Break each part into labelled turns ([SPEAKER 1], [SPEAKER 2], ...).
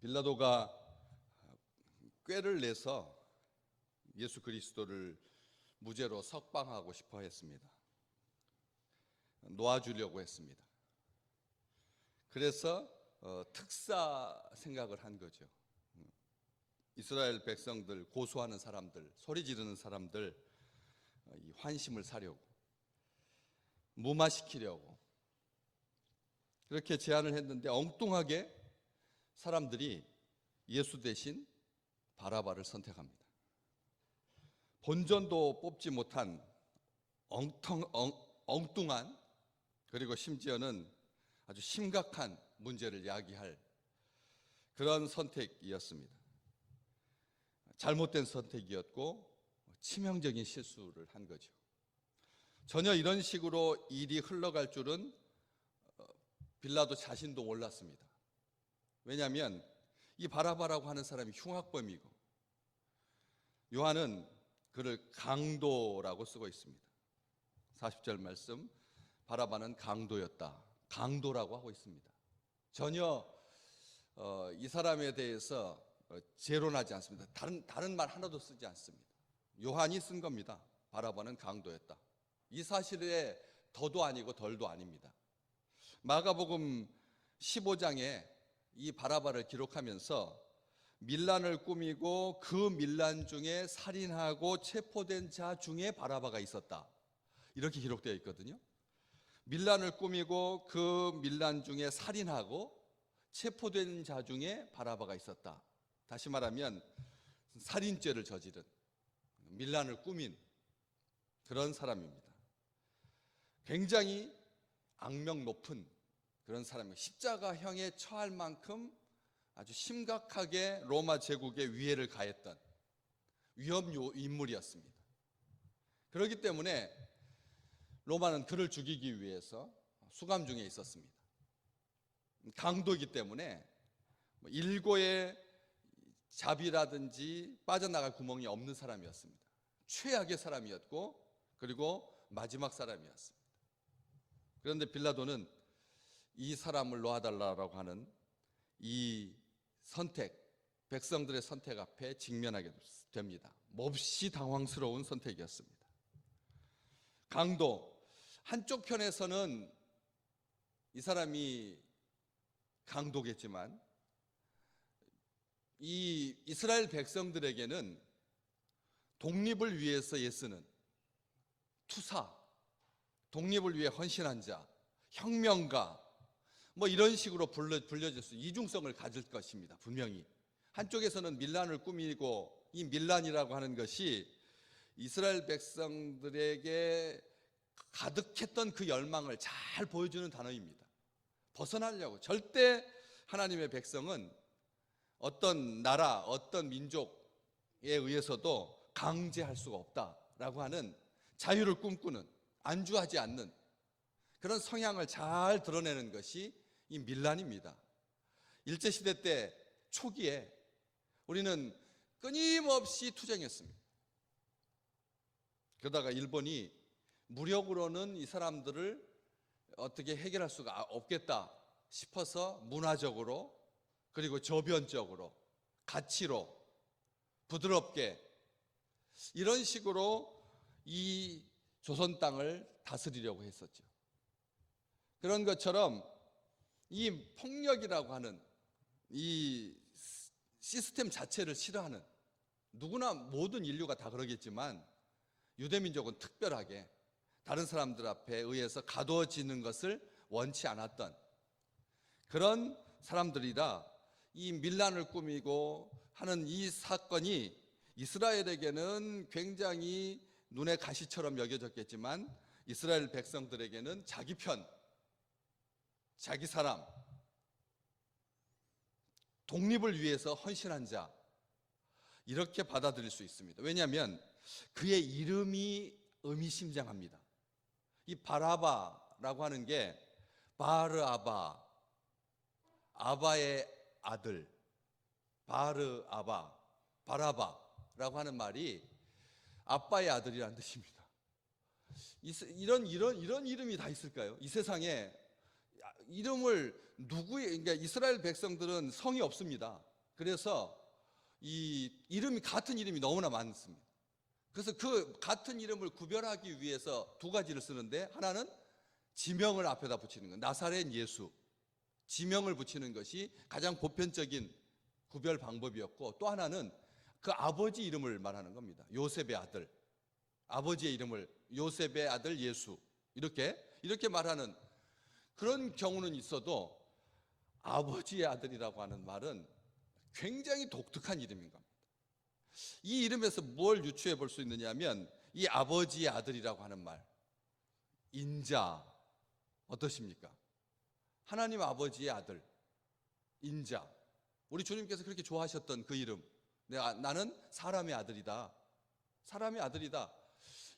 [SPEAKER 1] 빌라도가 꾀를 내서 예수 그리스도를 무죄로 석방하고 싶어 했습니다. 놓아주려고 했습니다. 그래서 특사 생각을 한 거죠. 이스라엘 백성들, 고소하는 사람들, 소리 지르는 사람들 이 환심을 사려고, 무마시키려고 그렇게 제안을 했는데 엉뚱하게 사람들이 예수 대신 바라바를 선택합니다. 본전도 뽑지 못한 엉뚱한, 그리고 심지어는 아주 심각한 문제를 야기할 그런 선택이었습니다. 잘못된 선택이었고 치명적인 실수를 한 거죠. 전혀 이런 식으로 일이 흘러갈 줄은 빌라도 자신도 몰랐습니다. 왜냐하면 이 바라바라고 하는 사람이 흉악범이고, 요한은 그를 강도라고 쓰고 있습니다. 40절 말씀, 바라바는 강도였다, 강도라고 하고 있습니다. 전혀 이 사람에 대해서 재론하지 않습니다. 다른 말 하나도 쓰지 않습니다. 요한이 쓴 겁니다. 바라바는 강도였다. 이 사실에 더도 아니고 덜도 아닙니다. 마가복음 15장에 이 바라바를 기록하면서 밀란을 꾸미고 그 밀란 중에 살인하고 체포된 자 중에 바라바가 있었다, 이렇게 기록되어 있거든요. 밀란을 꾸미고 그 밀란 중에 살인하고 체포된 자 중에 바라바가 있었다. 다시 말하면 살인죄를 저지른, 밀란을 꾸민 그런 사람입니다. 굉장히 악명 높은 그런 사람입니다. 십자가형에 처할 만큼 아주 심각하게 로마 제국에 위해를 가했던 위험 인물이었습니다. 그렇기 때문에 로마는 그를 죽이기 위해서 수감 중에 있었습니다. 강도이기 때문에 일고의 잡이라든지 빠져나갈 구멍이 없는 사람이었습니다. 최악의 사람이었고, 그리고 마지막 사람이었습니다. 그런데 빌라도는 이 사람을 놓아달라고 하는 이 선택, 백성들의 선택 앞에 직면하게 됩니다. 몹시 당황스러운 선택이었습니다. 강도, 한쪽 편에서는 이 사람이 강도겠지만 이 이스라엘 백성들에게는 독립을 위해서 애쓰는 투사, 독립을 위해 헌신한 자, 혁명가, 뭐 이런 식으로 불려질 수, 이중성을 가질 것입니다. 분명히 한쪽에서는 밀란을 꾸미고, 이 밀란이라고 하는 것이 이스라엘 백성들에게 가득했던 그 열망을 잘 보여주는 단어입니다. 벗어나려고, 절대 하나님의 백성은 어떤 나라, 어떤 민족에 의해서도 강제할 수가 없다라고 하는 자유를 꿈꾸는, 안주하지 않는 그런 성향을 잘 드러내는 것이 이 밀란입니다. 일제시대 때 초기에 우리는 끊임없이 투쟁했습니다. 그러다가 일본이 무력으로는 이 사람들을 어떻게 해결할 수가 없겠다 싶어서 문화적으로, 그리고 저변적으로, 가치로 부드럽게 이런 식으로 이 조선 땅을 다스리려고 했었죠. 그런 것처럼 이 폭력이라고 하는 이 시스템 자체를 싫어하는, 누구나 모든 인류가 다 그러겠지만 유대민족은 특별하게 다른 사람들 앞에 의해서 가둬지는 것을 원치 않았던 그런 사람들이라 이 밀란을 꾸미고 하는 이 사건이 이스라엘에게는 굉장히 눈의 가시처럼 여겨졌겠지만 이스라엘 백성들에게는 자기 편, 자기 사람, 독립을 위해서 헌신한 자, 이렇게 받아들일 수 있습니다. 왜냐하면 그의 이름이 의미심장합니다. 이 바라바라고 하는 게 바르아바, 아바의 아들, 바르아바, 바라바라고 하는 말이 아빠의 아들이라는 뜻입니다. 이런 이름이 다 있을까요? 이 세상에 이름을 그러니까 이스라엘 백성들은 성이 없습니다. 그래서 이 이름이 같은 이름이 너무나 많습니다. 그래서 그 같은 이름을 구별하기 위해서 두 가지를 쓰는데, 하나는 지명을 앞에다 붙이는 것, 나사렛 예수, 지명을 붙이는 것이 가장 보편적인 구별 방법이었고, 또 하나는 그 아버지 이름을 말하는 겁니다. 요셉의 아들, 아버지의 이름을 요셉의 아들 예수, 이렇게 말하는 그런 경우는 있어도 아버지의 아들이라고 하는 말은 굉장히 독특한 이름인 겁니다. 이 이름에서 뭘 유추해 볼 수 있느냐 하면, 이 아버지의 아들이라고 하는 말, 인자, 어떠십니까? 하나님 아버지의 아들, 인자. 우리 주님께서 그렇게 좋아하셨던 그 이름, 나는 사람의 아들이다, 사람의 아들이다.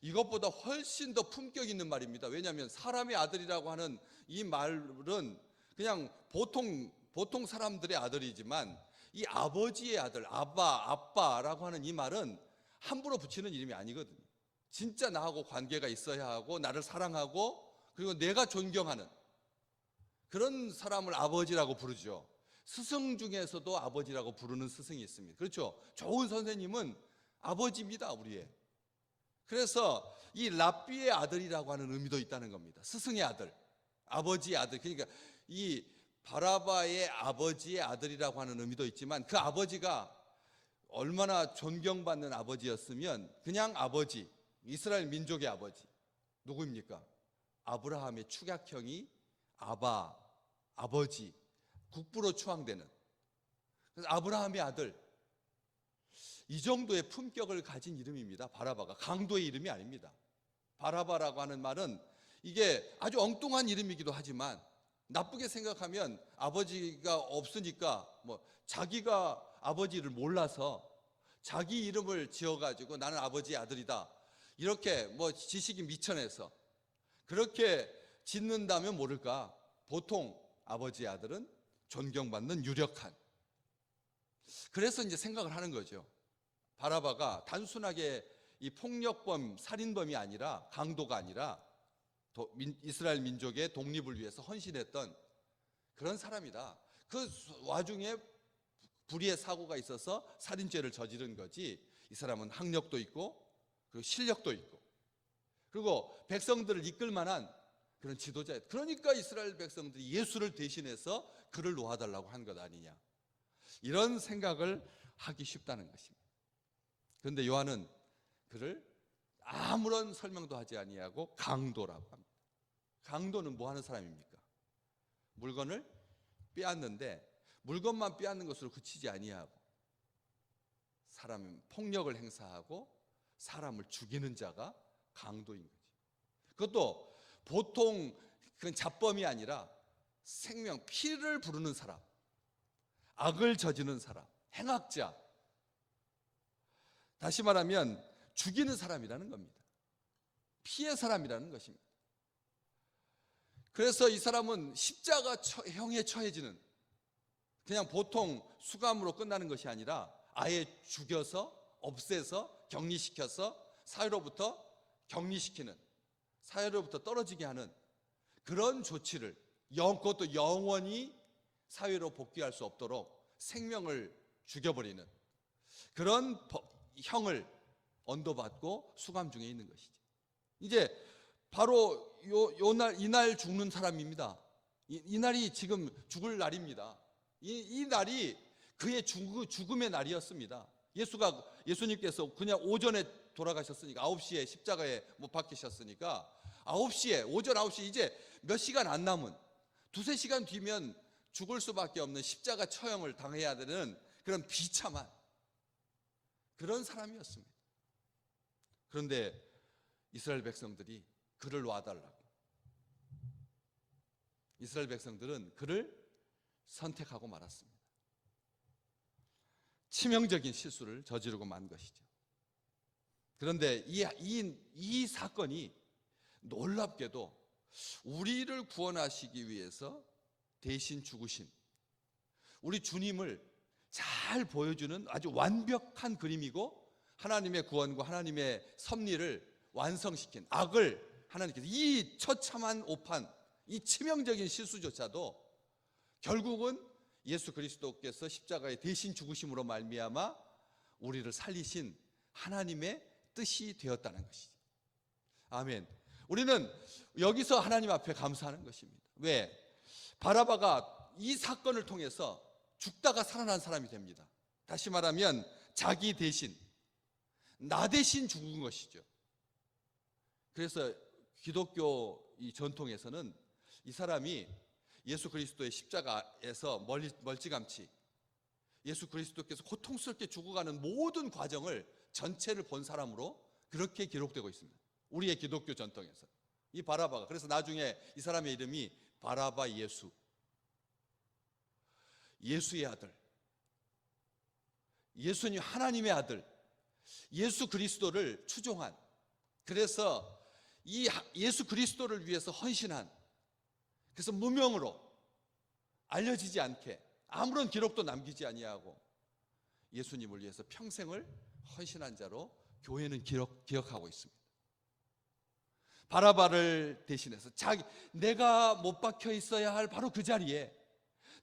[SPEAKER 1] 이것보다 훨씬 더 품격 있는 말입니다. 왜냐하면 사람의 아들이라고 하는 이 말은 그냥 보통 사람들의 아들이지만, 이 아버지의 아들, 아빠라고 하는 이 말은 함부로 붙이는 이름이 아니거든요. 진짜 나하고 관계가 있어야 하고, 나를 사랑하고, 그리고 내가 존경하는 그런 사람을 아버지라고 부르죠. 스승 중에서도 아버지라고 부르는 스승이 있습니다. 그렇죠? 좋은 선생님은 아버지입니다, 우리의. 그래서 이 랍비의 아들이라고 하는 의미도 있다는 겁니다. 스승의 아들, 아버지의 아들. 그러니까 이 바라바의 아버지의 아들이라고 하는 의미도 있지만, 그 아버지가 얼마나 존경받는 아버지였으면, 그냥 아버지, 이스라엘 민족의 아버지, 누구입니까? 아브라함의 축약형이 아버지, 국부로 추앙되는, 그래서 아브라함의 아들, 이 정도의 품격을 가진 이름입니다. 바라바가 강도의 이름이 아닙니다. 바라바라고 하는 말은 이게 아주 엉뚱한 이름이기도 하지만, 나쁘게 생각하면 아버지가 없으니까 자기가 아버지를 몰라서 자기 이름을 지어가지고 나는 아버지의 아들이다, 이렇게 지식이 미천해서 그렇게 짓는다면 모를까, 보통 아버지의 아들은 존경받는 유력한. 그래서 이제 생각을 하는 거죠. 바라바가 단순하게 이 폭력범, 살인범이 아니라, 강도가 아니라 이스라엘 민족의 독립을 위해서 헌신했던 그런 사람이다. 그 와중에 불의의 사고가 있어서 살인죄를 저지른 거지, 이 사람은 학력도 있고 그리고 실력도 있고, 그리고 백성들을 이끌 만한 그런 지도자예요. 그러니까 이스라엘 백성들이 예수를 대신해서 그를 놓아달라고 한 것 아니냐, 이런 생각을 하기 쉽다는 것입니다. 그런데 요한은 그를 아무런 설명도 하지 아니하고 강도라고 합니다. 강도는 뭐 하는 사람입니까? 물건을 빼앗는데, 물건만 빼앗는 것으로 그치지 아니하고 사람 폭력을 행사하고 사람을 죽이는 자가 강도인 거지. 그것도 보통 그건 잡범이 아니라 생명, 피를 부르는 사람, 악을 저지르는 사람, 행악자, 다시 말하면 죽이는 사람이라는 겁니다. 피의 사람이라는 것입니다. 그래서 이 사람은 십자가형에 처해지는, 그냥 보통 수감으로 끝나는 것이 아니라 아예 죽여서, 없애서, 격리시켜서 사회로부터 격리시키는, 사회로부터 떨어지게 하는 그런 조치를, 그것도 영원히 사회로 복귀할 수 없도록 생명을 죽여버리는 그런 형을 언도받고 수감 중에 있는 것이죠. 이제 바로 이날 죽는 사람입니다. 이날이 지금 죽을 날입니다. 이 날이 그의 죽음의 날이었습니다. 예수님께서 그냥 오전에 돌아가셨으니까, 9시에 십자가에 못 박히셨으니까 9시에, 오전 9시, 이제 몇 시간 안 남은, 두세 시간 뒤면 죽을 수밖에 없는 십자가 처형을 당해야 되는 그런 비참한 그런 사람이었습니다. 그런데 이스라엘 백성들이 그를 놔달라고, 이스라엘 백성들은 그를 선택하고 말았습니다. 치명적인 실수를 저지르고 만 것이죠. 그런데 이 사건이 놀랍게도 우리를 구원하시기 위해서 대신 죽으신 우리 주님을 잘 보여주는 아주 완벽한 그림이고, 하나님의 구원과 하나님의 섭리를 완성시킨, 악을 하나님께서, 이 처참한 오판, 이 치명적인 실수조차도 결국은 예수 그리스도께서 십자가에 대신 죽으심으로 말미암아 우리를 살리신 하나님의 뜻이 되었다는 것이죠. 아멘. 우리는 여기서 하나님 앞에 감사하는 것입니다. 왜? 바라바가 이 사건을 통해서 죽다가 살아난 사람이 됩니다. 다시 말하면 자기 대신, 나 대신 죽은 것이죠. 그래서 기독교 이 전통에서는 이 사람이 예수 그리스도의 십자가에서 멀찌감치 예수 그리스도께서 고통스럽게 죽어가는 모든 과정을 전체를 본 사람으로 그렇게 기록되고 있습니다. 우리의 기독교 전통에서 이 바라바가, 그래서 나중에 이 사람의 이름이 바라바 예수, 예수의 아들, 예수님 하나님의 아들, 예수 그리스도를 추종한, 그래서 이 예수 그리스도를 위해서 헌신한, 그래서 무명으로 알려지지 않게 아무런 기록도 남기지 아니하고 예수님을 위해서 평생을 헌신한 자로 교회는 기억하고 있습니다. 바라바를 대신해서 내가 못 박혀 있어야 할 바로 그 자리에,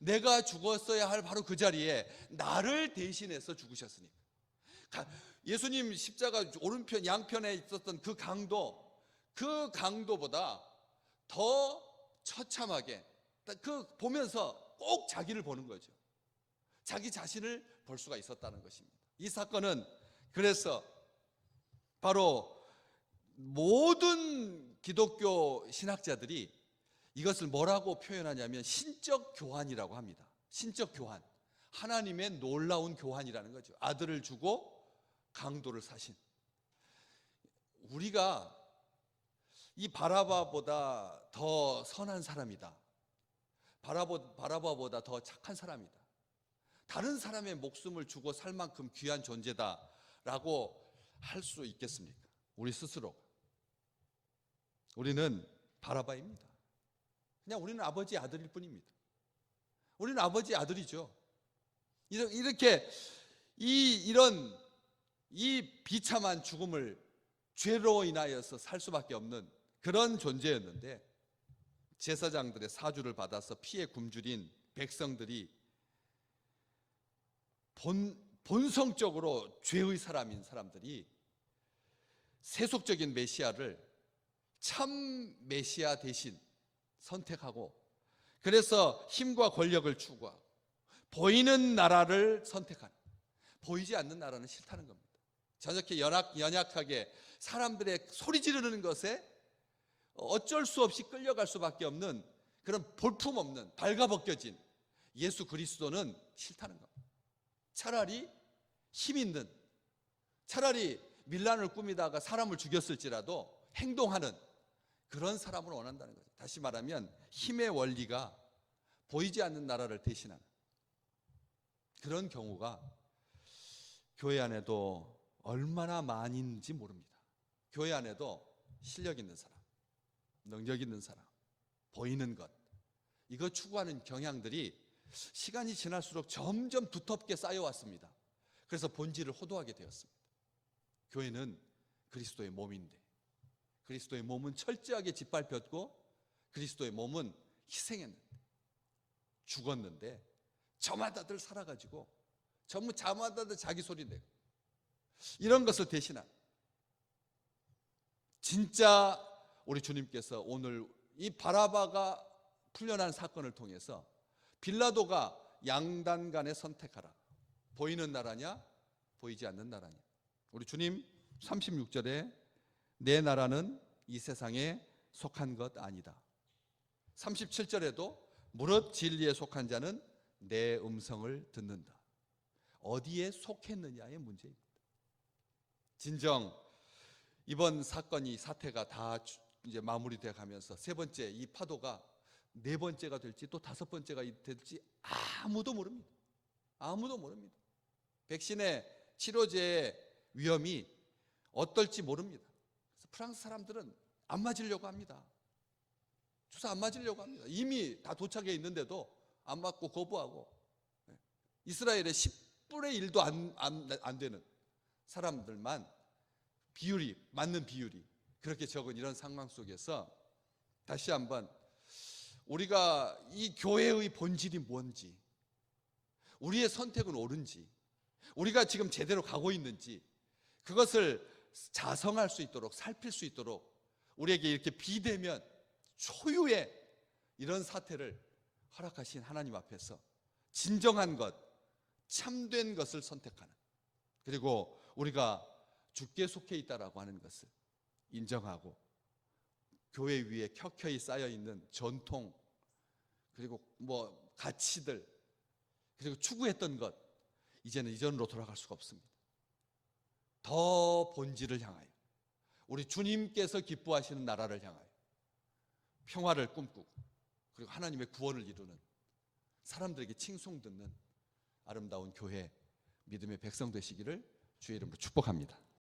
[SPEAKER 1] 내가 죽었어야 할 바로 그 자리에 나를 대신해서 죽으셨으니까. 예수님 십자가 오른편 양편에 있었던 그 강도보다 더 처참하게 보면서 꼭 자기를 보는 거죠. 자기 자신을 볼 수가 있었다는 것입니다. 이 사건은 그래서 바로 모든 기독교 신학자들이 이것을 뭐라고 표현하냐면 신적 교환이라고 합니다. 신적 교환, 하나님의 놀라운 교환이라는 거죠. 아들을 주고 강도를 사신. 우리가 이 바라바보다 더 선한 사람이다, 바라바보다 더 착한 사람이다, 다른 사람의 목숨을 주고 살 만큼 귀한 존재다라고 할 수 있겠습니까? 우리 스스로. 우리는 바라바입니다. 그냥 우리는 아버지의 아들일 뿐입니다. 우리는 아버지의 아들이죠. 이렇게 이런 비참한 죽음을 죄로 인하여서 살 수밖에 없는 그런 존재였는데, 제사장들의 사주를 받아서 피에 굶주린 백성들이 본성적으로 죄의 사람인 사람들이 세속적인 메시아를 참 메시아 대신 선택하고, 그래서 힘과 권력을 추구하고 보이는 나라를 선택하는, 보이지 않는 나라는 싫다는 겁니다. 저렇게 연약하게 사람들의 소리 지르는 것에 어쩔 수 없이 끌려갈 수밖에 없는 그런 볼품없는 발가벗겨진 예수 그리스도는 싫다는 겁니다. 차라리 힘 있는, 차라리 밀란을 꾸미다가 사람을 죽였을지라도 행동하는 그런 사람을 원한다는 거죠. 다시 말하면 힘의 원리가 보이지 않는 나라를 대신하는 그런 경우가 교회 안에도 얼마나 많은지 모릅니다. 교회 안에도 실력 있는 사람, 능력 있는 사람, 보이는 것, 이거 추구하는 경향들이 시간이 지날수록 점점 두텁게 쌓여왔습니다. 그래서 본질을 호도하게 되었습니다. 교회는 그리스도의 몸인데, 그리스도의 몸은 철저하게 짓밟혔고 그리스도의 몸은 희생했는데, 죽었는데 저마다들 살아가지고 전부 저마다들 자기 소리 내고 이런 것을 대신한, 진짜 우리 주님께서 오늘 이 바라바가 풀려난 사건을 통해서 빌라도가 양단 간에 선택하라, 보이는 나라냐 보이지 않는 나라냐. 우리 주님 36절에 내 나라는 이 세상에 속한 것 아니다. 37절에도 무릇 진리에 속한 자는 내 음성을 듣는다. 어디에 속했느냐의 문제입니다. 진정 이번 사태가 다 이제 마무리돼 가면서 세 번째 이 파도가 네 번째가 될지 또 다섯 번째가 될지 아무도 모릅니다. 아무도 모릅니다. 백신의 치료제의 위험이 어떨지 모릅니다. 그래서 프랑스 사람들은 안 맞으려고 합니다. 주사 안 맞으려고 합니다. 이미 다 도착해 있는데도 안 맞고 거부하고, 이스라엘의 10분의 1도 안 되는 사람들만 맞는 비율이 그렇게 적은 이런 상황 속에서 다시 한번 우리가 이 교회의 본질이 뭔지, 우리의 선택은 옳은지, 우리가 지금 제대로 가고 있는지, 그것을 자성할 수 있도록, 살필 수 있도록 우리에게 이렇게 비대면 초유의 이런 사태를 허락하신 하나님 앞에서 진정한 것, 참된 것을 선택하는, 그리고 우리가 주께 속해 있다라고 하는 것을 인정하고 교회 위에 켜켜이 쌓여 있는 전통, 그리고 가치들, 그리고 추구했던 것, 이제는 이전으로 돌아갈 수가 없습니다. 더 본질을 향하여, 우리 주님께서 기뻐하시는 나라를 향하여 평화를 꿈꾸고, 그리고 하나님의 구원을 이루는, 사람들에게 칭송듣는 아름다운 교회, 믿음의 백성 되시기를 주의 이름으로 축복합니다.